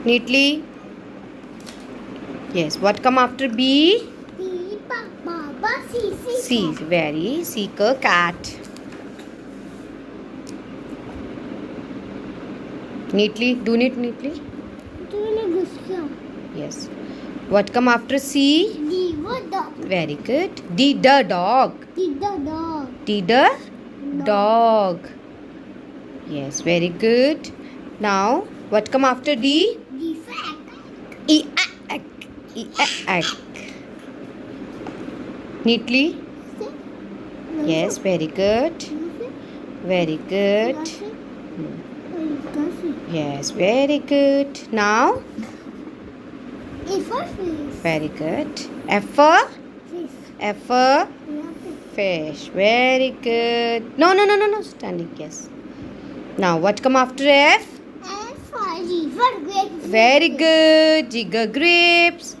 Neatly. Yes. What come after B? B, Baba, C, C. Very. Seeker, cat. Neatly. Do it neatly. Yes. What come after C? D, what dog? Very good. D, the dog. D, the dog. D, the dog. Yes. Very good. Now, what come after D? D, fat. E, a, ek. E, a, ek. Neatly. Yes. Very good. Very good. Yes, very good. Now, A for fish. very good. F for? Fish. F for? Fish. Very good. No. Standing, yes. Now, what come after F? F for G for grapes. Very good. Jigger grapes.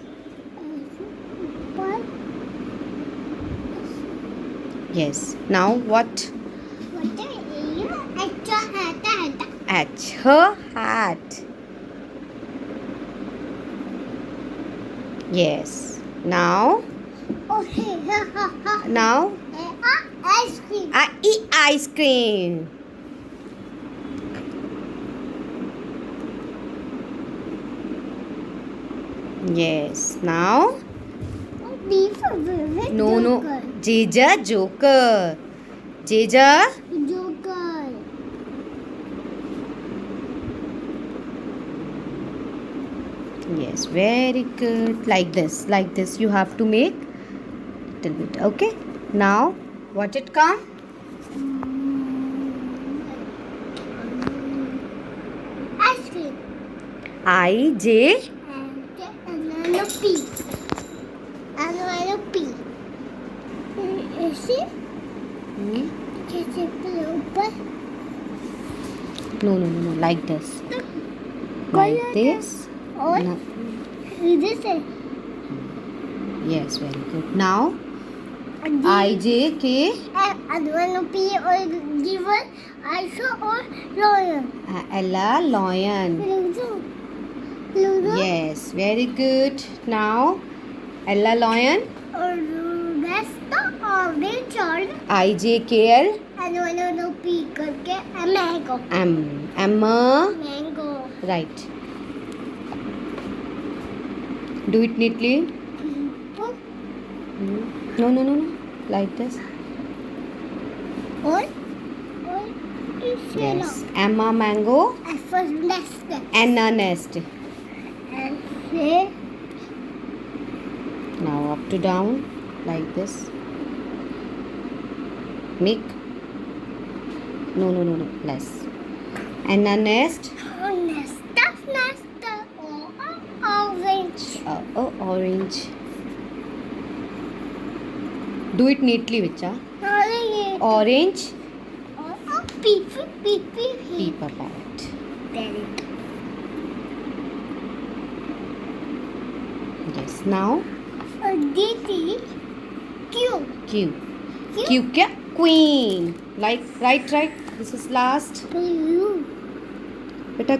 Yes. Now, what? H. Her hat. Yes. Now, now, Ice cream. I eat ice cream. Yes. Now, B for velvet. no. Jeja Joker. Jeja. Joker. Yes, very good. Like this. You have to make little bit. Okay. Now, what it come? Ice cream. I J. And P. And P. You see? No. Like this. Like this. Or No. this is Yes, very good. Now, I J K. and P or given also or lion. Ella lion. Yes, very good. Now, Ella lion. Or that's the orange or I J K L. and P करके mango. M. Emma. Mango. Right. Do it neatly. No. Like this. Or Yes. Emma mango. F for nest. Anna nest. And say Now up to down. Like this. Make. No. Less. Anna nest. nest. That's nest. Orange. Orange. Do it neatly, Vicha. Orange. Paper parrot. Yes. Now. Q. Q क्या? Queen. Like right. This is last. Blue. बेटा